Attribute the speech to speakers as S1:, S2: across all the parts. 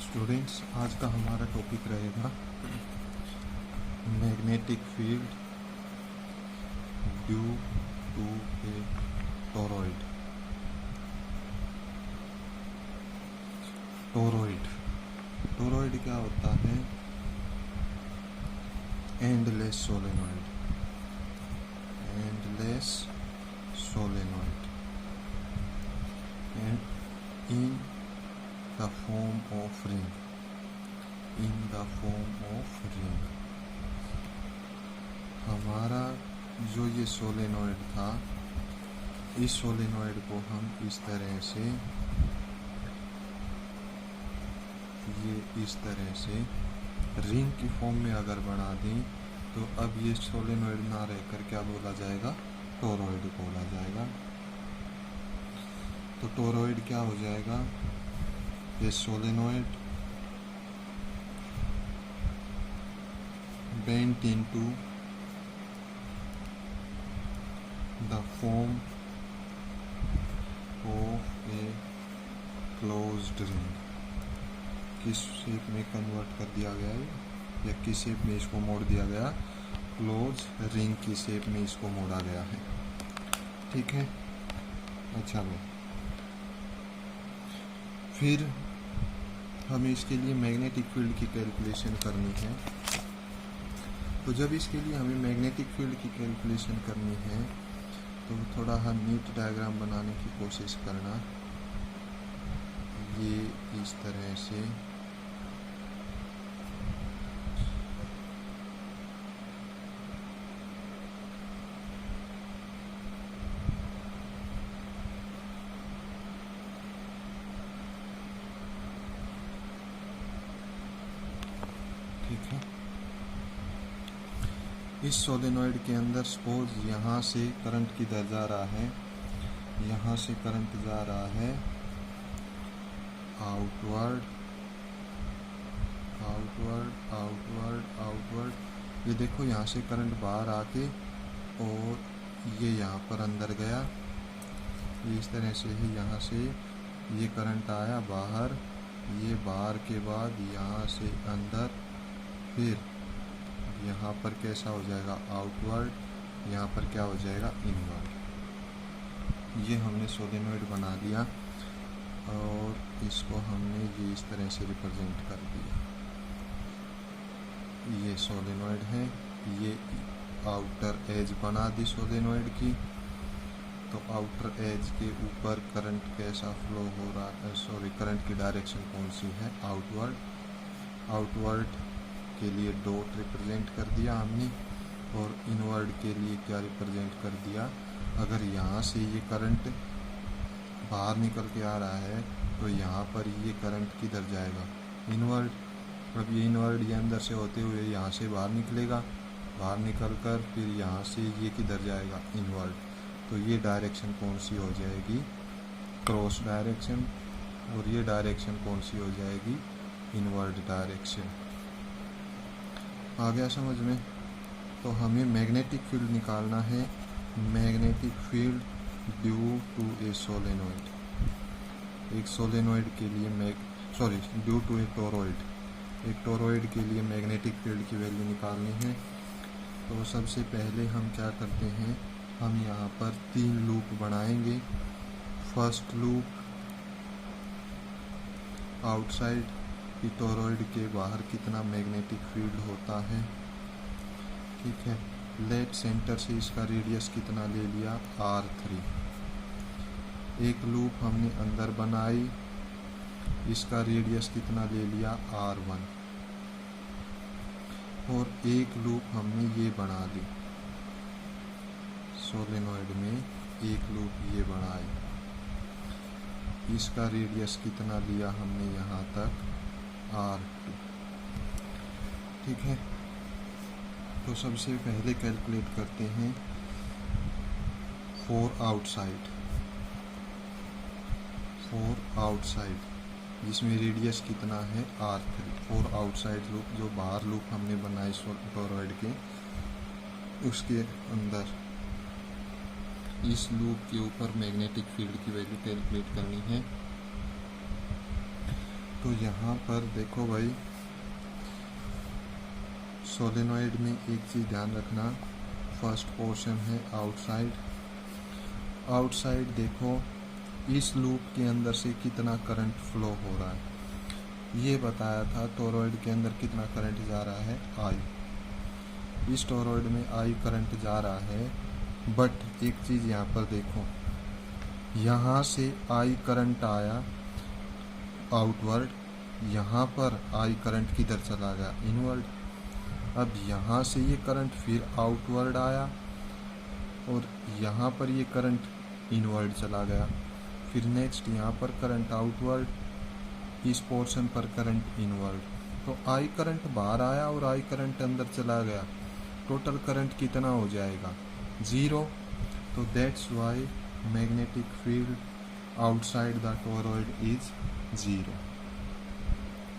S1: Students, आज का हमारा टॉपिक रहेगा magnetic field due to a toroid. Toroid क्या होता है? Endless solenoid and in the form of ring हमारा जो ये सोलेनॉइड था, इस सोलेनॉइड को हम इस तरह से रिंग की फॉर्म में अगर बना दें तो अब ये सोलेनॉइड ना रहकर क्या बोला जाएगा? टोरॉइड बोला जाएगा। तो टोरॉइड क्या हो जाएगा? ये solenoid bent into the form of a closed ring। किस शेप में कन्वर्ट कर दिया गया है या किस शेप में इसको मोड़ दिया गया? क्लोज रिंग की शेप में इसको मोड़ा गया है। ठीक है। अच्छा भाई, फिर हमें इसके लिए मैग्नेटिक फील्ड की कैलकुलेशन करनी है। तो जब इसके लिए हमें मैग्नेटिक फील्ड की कैलकुलेशन करनी है तो थोड़ा हम नीट डायग्राम बनाने की कोशिश करना। ये इस तरह से ठीक है। इस सोलेनॉइड के अंदर सपोज यहाँ से करंट किधर जा रहा है? यहाँ से करंट जा रहा है आउटवर्ड। ये देखो, यहाँ से करंट बाहर आके और ये यहाँ पर अंदर गया। ये इस तरह से ही यहाँ से ये करंट आया बाहर, ये बाहर के बाद यहाँ से अंदर, फिर यहाँ पर कैसा हो जाएगा? आउटवर्ड। यहाँ पर क्या हो जाएगा? इनवर्ड। ये हमने सोलेनॉइड बना दिया और इसको हमने ये इस तरह से रिप्रेजेंट कर दिया। ये सोलेनॉइड है, ये आउटर एज बना दी सोलेनॉइड की। तो आउटर एज के ऊपर करंट कैसा फ्लो हो रहा है? करंट की डायरेक्शन कौन सी है? आउटवर्ड के लिए डॉट रिप्रेजेंट कर दिया हमने, और इनवर्ड के लिए क्या रिप्रेजेंट कर दिया? अगर यहाँ से ये करंट बाहर निकल के आ रहा है तो यहाँ पर ये करंट किधर जाएगा? इनवर्ड। अब ये इनवर्ड ये अंदर से होते हुए यहाँ से बाहर निकलेगा, बाहर निकल कर फिर यहाँ से ये किधर जाएगा? इनवर्ड। तो ये डायरेक्शन कौन सी हो जाएगी? Cross direction. और ये डायरेक्शन कौन सी हो जाएगी? Inward direction. आ गया समझ में? तो हमें मैग्नेटिक फील्ड निकालना है। Magnetic field due to a solenoid. एक सोलेनॉइड के लिए ड्यू टू ए टोरॉइड। एक टोरॉइड के लिए मैग्नेटिक फील्ड की वैल्यू निकालनी है। तो सबसे पहले हम क्या करते हैं, हम यहाँ पर 3 लूप बनाएंगे। फर्स्ट लूप आउटसाइड कि टोरॉइड के बाहर कितना मैग्नेटिक फील्ड होता है। ठीक है। लेट सेंटर से इसका रेडियस कितना ले लिया? R3। एक लूप हमने अंदर बनाई, इसका रेडियस कितना ले लिया? R1। और एक लूप हमने ये बना दी सोलेनॉइड में, एक लूप ये बनाई, इसका रेडियस कितना लिया हमने यहाँ तक? R2। ठीक है। तो सबसे पहले कैलकुलेट करते हैं फॉर आउटसाइड जिसमें रेडियस कितना है? R3। फॉर आउटसाइड लूप, जो बाहर लूप हमने बनाई टोरॉइड के, उसके अंदर इस लूप के ऊपर मैग्नेटिक फील्ड की वैल्यू कैलकुलेट करनी है। तो यहाँ पर देखो भाई, सोलेनॉइड में एक चीज़ ध्यान रखना, फर्स्ट पोर्शन है आउटसाइड। आउटसाइड देखो इस लूप के अंदर से कितना करंट फ्लो हो रहा है, ये बताया था। टोरॉइड के अंदर कितना करंट जा रहा है, आई। इस टोरॉइड में आई करंट जा रहा है, बट एक चीज़ यहाँ पर देखो, यहाँ से आई करंट आया आउटवर्ड, यहाँ पर आई करंट किधर चला गया, इनवर्ड। अब यहाँ से ये करंट फिर आउटवर्ड आया और यहाँ पर ये करंट इनवर्ड चला गया, फिर नेक्स्ट यहाँ पर करंट आउटवर्ड, इस पोर्शन पर करंट इनवर्ड। तो आई करंट बाहर आया और आई करंट अंदर चला गया, टोटल करंट कितना हो जाएगा, 0। तो that's why magnetic field outside the toroid is 0।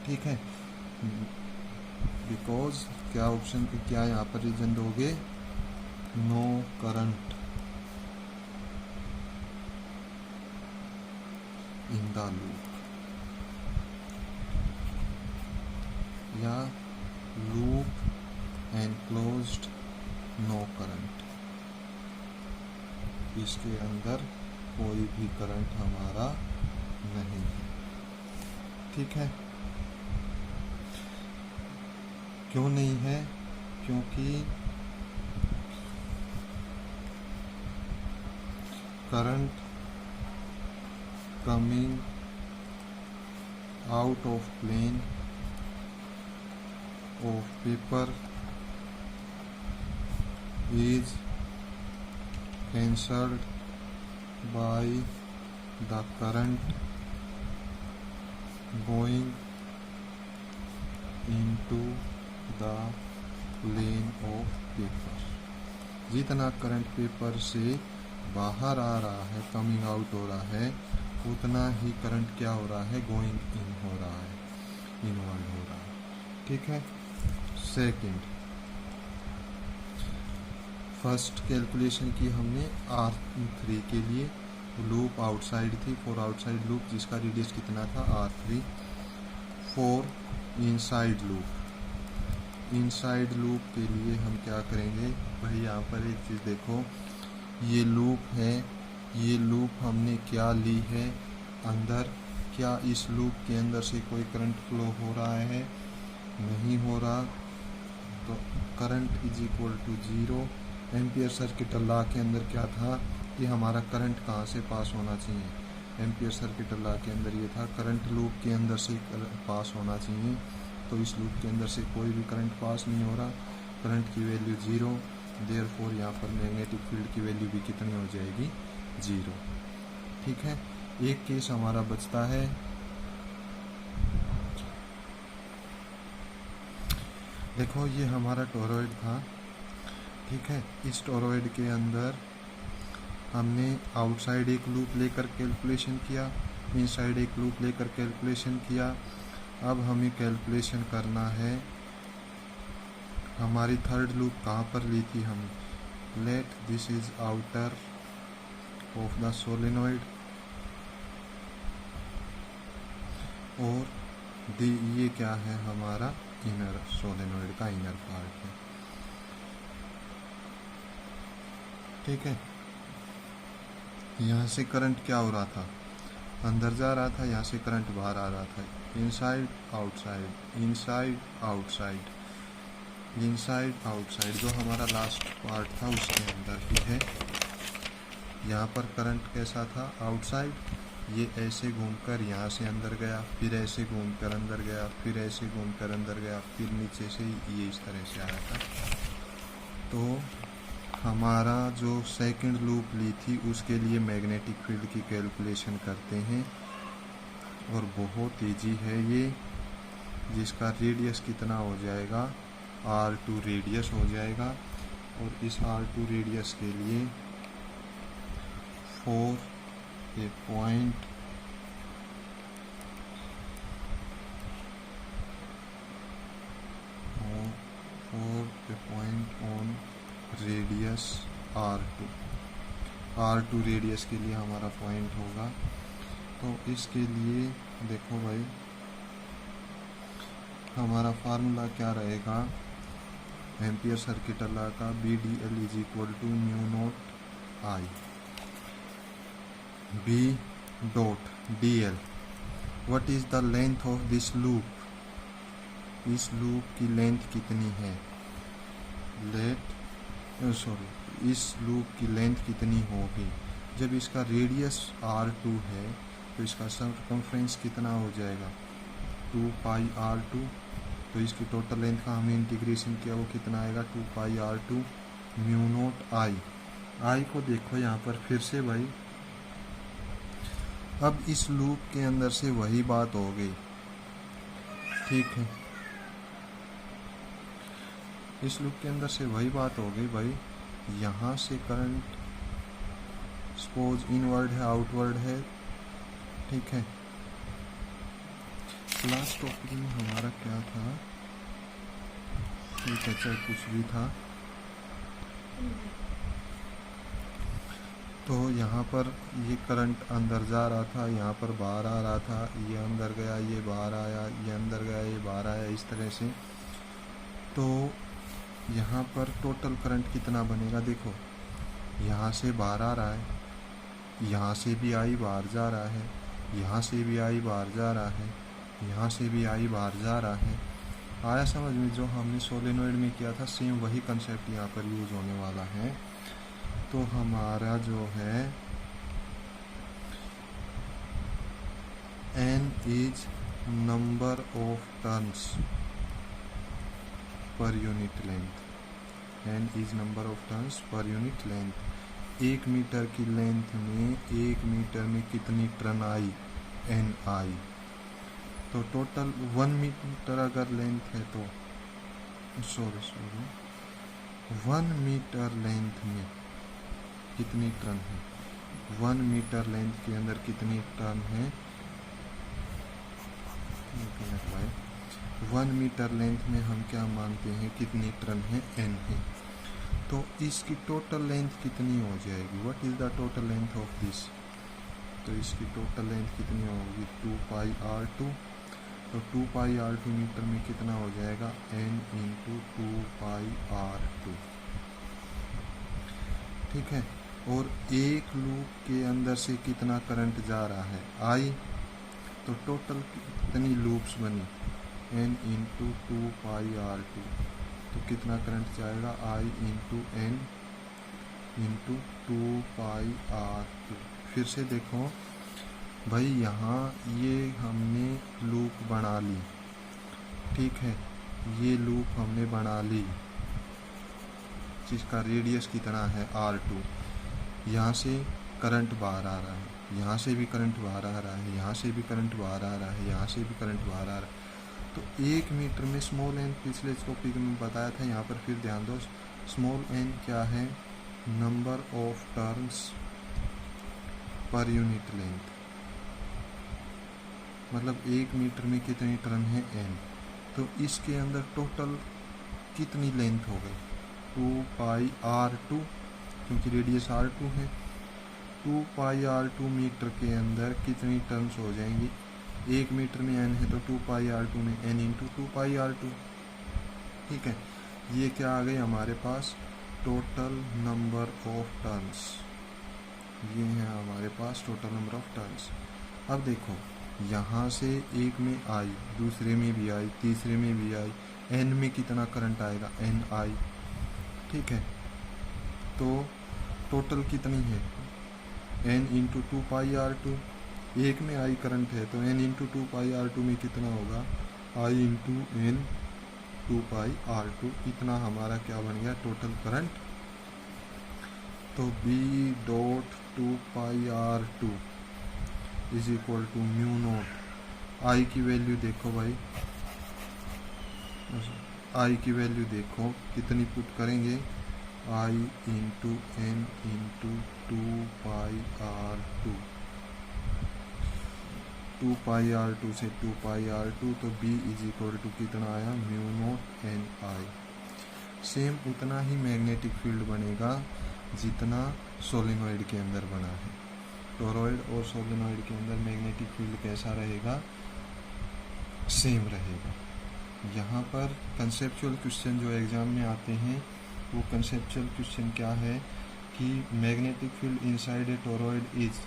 S1: ठीक है, बिकॉज क्या ऑप्शन पे क्या यहाँ पर रीजन दोगे, no current in the loop, या लूप एनक्लोज्ड, नो करंट, इसके अंदर कोई भी करंट हमारा नहीं है। ठीक है, क्यों नहीं है, क्योंकि current coming out of plane of paper is cancelled by the current going into the plane of paper। जितना करंट पेपर से बाहर आ रहा है, कमिंग आउट हो रहा है, उतना ही करंट क्या हो रहा है, गोइंग इन हो रहा है, इनवर्ड हो रहा है। ठीक है, सेकंड, फर्स्ट कैलकुलेशन की हमने R3 के लिए, लूप आउटसाइड थी, फॉर आउटसाइड लूप जिसका रेडियस कितना था, R3। For inside loop, inside loop के लिए हम क्या करेंगे भाई, यहाँ पर एक चीज़ देखो, ये लूप है, ये लूप हमने क्या ली है अंदर, क्या इस लूप के अंदर से कोई करंट फ्लो हो रहा है, नहीं हो रहा, तो current is equal to 0। Ampere circuit law के अंदर क्या था कि हमारा करंट कहाँ से पास होना चाहिए, एम्पियर सर्किट लॉ के अंदर ये था करंट लूप के अंदर से पास होना चाहिए, तो इस लूप के अंदर से कोई भी करंट पास नहीं हो रहा, करंट की वैल्यू 0, देयरफॉर यहाँ पर मैग्नेटिक फील्ड की वैल्यू भी कितनी हो जाएगी, 0। ठीक है, एक केस हमारा बचता है, देखो ये हमारा टोरॉइड था। ठीक है, इस टोरॉइड के अंदर हमने आउटसाइड एक लूप लेकर कैलकुलेशन किया, इनसाइड एक लूप लेकर कैलकुलेशन किया। अब हमें कैलकुलेशन करना है हमारी थर्ड लूप कहाँ पर ली थी हम, let this is outer of the solenoid और ये क्या है हमारा इनर, सोलेनॉइड का इनर पार्ट है। ठीक है, यहाँ से करंट क्या हो रहा था, अंदर जा रहा था, यहाँ से करंट बाहर आ रहा था, inside outside, inside outside, inside outside, जो हमारा लास्ट पार्ट था उसके अंदर ही है। यहाँ पर करंट कैसा था, आउटसाइड, ये ऐसे घूमकर यहाँ से अंदर गया, फिर ऐसे घूमकर अंदर गया, फिर ऐसे घूमकर अंदर गया, फिर नीचे से ये इस तरह से आया था। तो हमारा जो सेकंड लूप ली थी उसके लिए मैग्नेटिक फील्ड की कैलकुलेशन करते हैं, और बहुत इजी है ये, जिसका रेडियस कितना हो जाएगा, R2 रेडियस हो जाएगा, और इस R2 रेडियस के लिए for a point on radius R2 radius के लिए हमारा पॉइंट होगा। तो इसके लिए देखो भाई, हमारा फार्मूला क्या रहेगा एम्पियर सर्किट लॉ का, B D L is equal to mu naught I B dot D L. What is the length of this loop, इस लूप की लेंथ कितनी है, इस लूप की लेंथ कितनी होगी। जब इसका रेडियस R2 है तो इसका सर्कमफ्रेंस कितना हो जाएगा 2 पाई R2। तो इसकी टोटल लेंथ का हमने इंटीग्रेशन किया वो कितना आएगा 2 पाई R2 म्यू नॉट आई को देखो यहाँ पर फिर से भाई, अब इस लूप के अंदर से वही बात हो गई, ठीक है, इस लूप के अंदर से वही बात हो गई भाई। यहाँ से करंट सपोज इनवर्ड है आउटवर्ड है, ठीक है। लास्ट टॉपिक में हमारा क्या था, ठीक है चाहे कुछ भी था, तो यहाँ पर ये करंट अंदर जा रहा था, यहाँ पर बाहर आ रहा था, ये अंदर गया ये बाहर आया, ये अंदर गया ये बाहर आया, इस तरह से। तो यहाँ पर टोटल करंट कितना बनेगा, देखो यहाँ से बाहर आ रहा है, यहाँ से भी आई बाहर जा रहा है, यहाँ से भी आई बाहर जा रहा है, यहाँ से भी आई बाहर जा रहा है। आया समझ में, जो हमने सोलेनोइड में किया था सेम वही कंसेप्ट यहाँ पर यूज होने वाला है। तो हमारा जो है n is number of turns पर unit length, n is number of turns पर यूनिट लेंथ। 1 मीटर की लेंथ में 1 मीटर में कितनी टर्न आई, n आई। तो टोटल 1 मीटर अगर लेंथ है तो 1 मीटर लेंथ में कितनी टर्न है, 1 मीटर लेंथ के अंदर कितनी टर्न है, 1 मीटर लेंथ में हम क्या मानते हैं कितनी टर्न है, n है। तो इसकी टोटल लेंथ कितनी हो जाएगी, what is the total length of this, तो इसकी टोटल लेंथ कितनी होगी 2 पाई R2। तो 2 पाई R2 मीटर में कितना हो जाएगा n इंटू 2 पाई R2, ठीक है। और एक लूप के अंदर से कितना करंट जा रहा है I, तो टोटल कितनी लूप्स बनी n इंटू 2 पाई R2, तो कितना करंट जाएगा I into n into 2 pi R2। फिर से देखो भाई, यहाँ ये हमने लूप बना ली, ठीक है, ये लूप हमने बना ली जिसका रेडियस कितना है R2। यहाँ से करंट बाहर आ रहा है, यहाँ से भी करंट बाहर आ रहा है, यहाँ से भी करंट बाहर आ रहा है, यहाँ से भी करंट बाहर आ रहा है। तो 1 मीटर में स्मॉल n पिछले टॉपिक में बताया था, यहाँ पर फिर ध्यान दो, स्मॉल n क्या है, नंबर ऑफ टर्न्स पर यूनिट लेंथ, मतलब 1 मीटर में कितनी टर्न है n। तो इसके अंदर टोटल कितनी लेंथ हो गई 2 पाई R2, क्योंकि रेडियस R2 है। 2 पाई R2 मीटर के अंदर कितनी टर्न्स हो जाएंगी, 1 मीटर में n है तो 2 पाई R2 में n इंटू 2 पाई R2, ठीक है। ये क्या आ गई हमारे पास टोटल नंबर ऑफ टर्न्स, ये है हमारे पास टोटल नंबर ऑफ टर्न्स। अब देखो यहाँ से एक में आई, दूसरे में भी आई, तीसरे में भी आई, n में कितना करंट आएगा n आई, ठीक है। तो टोटल कितनी है n इंटू 2 पाई R2, एक में आई करंट है तो n इंटू 2 पाई R2 में कितना होगा I into n 2 pi R2, इतना हमारा क्या बन गया टोटल करंट। तो B dot 2 pi R2 is equal to mu naught, I की वैल्यू देखो भाई, I की वैल्यू देखो कितनी पुट करेंगे, I into n into 2 pi R2, 2 pi R2 से 2 पाई R2, तो B इज इक्वल टू कितना आया mu naught n I। Same उतना ही मैग्नेटिक फील्ड बनेगा जितना सोलेनोइड के अंदर बना है। टोरॉइड और सोलेनोइड के अंदर मैग्नेटिक फील्ड कैसा रहेगा, सेम रहेगा, यहाँ पर कंसेप्चुअल क्वेश्चन जो एग्ज़ाम में आते हैं वो कंसेप्चुअल क्वेश्चन क्या है कि magnetic field inside a toroid is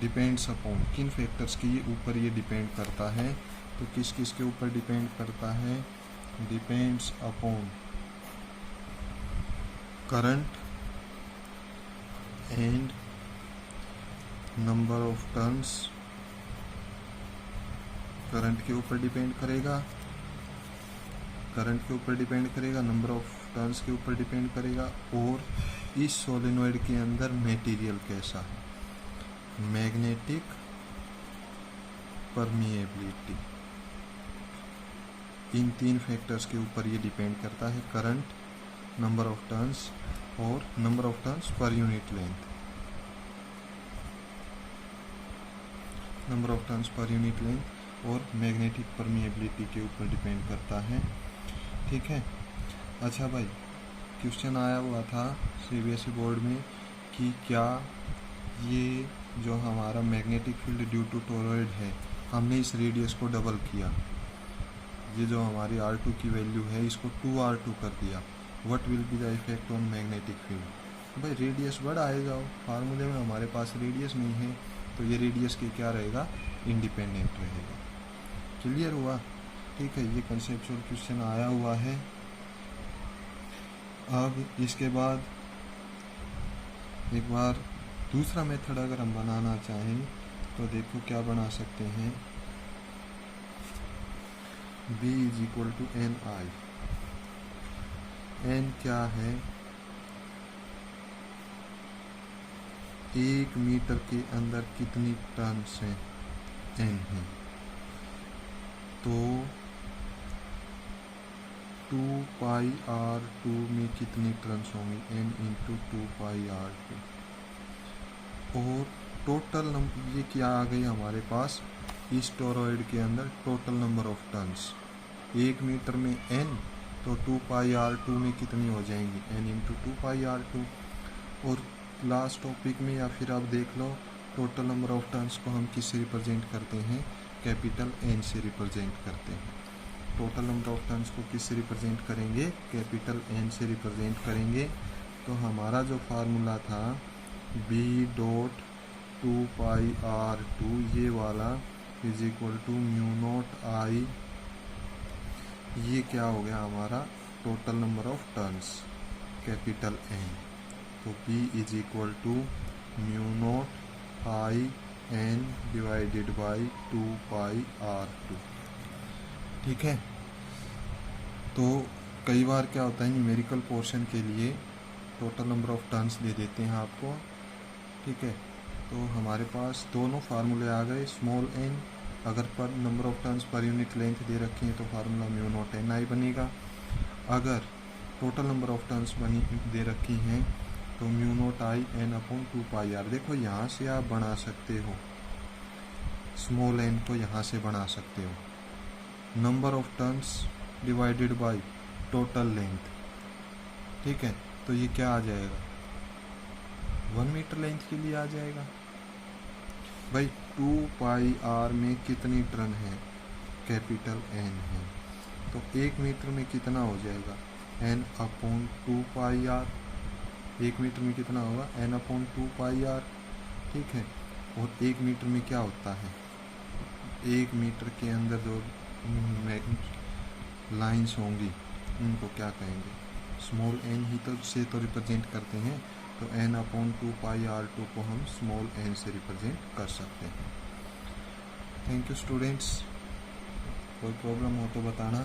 S1: depends upon, किन फैक्टर्स के ऊपर ये डिपेंड करता है, तो किस किस के ऊपर डिपेंड करता है, depends upon current and number of turns, current के ऊपर डिपेंड करेगा, करंट के ऊपर डिपेंड करेगा, नंबर ऑफ टर्न्स के ऊपर डिपेंड करेगा, और इस सोलेनॉइड के अंदर मटेरियल कैसा है, मैग्नेटिक परमिएबिलिटी। इन 3 फैक्टर्स के ऊपर ये डिपेंड करता है, करंट, नंबर ऑफ टर्न्स और नंबर ऑफ टर्न्स पर unit length, number of turns पर यूनिट लेंथ और मैग्नेटिक परमिएबिलिटी के ऊपर डिपेंड करता है। ठीक है। अच्छा भाई, क्वेश्चन आया हुआ था सीबीएसई बोर्ड में कि क्या ये जो हमारा magnetic field due to toroid है, हमने इस रेडियस को डबल किया, ये जो हमारी R2 की वैल्यू है इसको 2R2 कर दिया, what will be the effect on magnetic field. भाई रेडियस बढ़ आएगा, फार्मूले में हमारे पास रेडियस नहीं है तो ये रेडियस के क्या रहेगा, इंडिपेंडेंट रहेगा। क्लियर हुआ? ठीक है, ये कंसेप्चुअल क्वेश्चन आया हुआ है। अब इसके बाद एक बार दूसरा मेथड अगर हम बनाना चाहें तो देखो क्या बना सकते हैं, B is equal to N I. N क्या है, 1 मीटर के अंदर कितनी टर्न्स हैं, एन है, तो 2 पाई R2 में कितनी टर्न्स होंगी, n इंटू 2 पाई R2, और टोटल ये क्या आ गई हमारे पास, इस टोरॉइड के अंदर total number of turns 1 metre में n, तो 2 पाई R2 में कितनी हो जाएंगी, n इंटू 2 पाई R2। और लास्ट टॉपिक में या फिर आप देख लो, टोटल नंबर ऑफ टर्न्स को हम किससे रिप्रेजेंट करते हैं, कैपिटल N से रिप्रेजेंट करते हैं। टोटल नंबर ऑफ टर्न्स को किससे रिप्रेजेंट करेंगे, कैपिटल N से रिप्रेजेंट करेंगे। तो हमारा जो फार्मूला था B डॉट 2 पाई R2 ये वाला is equal to mu naught I, ये क्या हो गया हमारा, total number of turns capital N। तो B is equal to mu naught I N divided by 2 pi R2। ठीक है। तो कई बार क्या होता है, न्यूमेरिकल पोर्शन के लिए टोटल नंबर ऑफ टर्न्स दे देते हैं आपको। ठीक है, तो हमारे पास दोनों फार्मूले आ गए। स्मॉल n अगर पर नंबर ऑफ टर्न्स पर यूनिट लेंथ दे रखी है तो formula mu not N I बनेगा। अगर टोटल नंबर ऑफ टर्न्स बनी दे रखी हैं तो mu naught I N upon 2 pi R. देखो यहाँ से आप बना सकते हो, स्मॉल n को यहाँ से बना सकते हो, number of turns divided by total length. ठीक है, तो ये क्या आ जाएगा, 1 मीटर लेंथ के लिए आ जाएगा। भाई 2 पाई आर में कितनी टर्न है, कैपिटल N है, तो 1 मीटर में कितना हो जाएगा, N upon 2 pi R. 1 metre में कितना होगा, N अपॉन 2 पाई आर। ठीक है, और 1 मीटर में क्या होता है, 1 मीटर के अंदर जो लाइंस होंगी उनको क्या कहेंगे, स्मॉल n ही तो से तो रिप्रेजेंट करते हैं, तो n अपॉन 2 पाई R2 को हम स्मॉल n से रिप्रेजेंट कर सकते हैं। थैंक यू स्टूडेंट्स, कोई प्रॉब्लम हो तो बताना।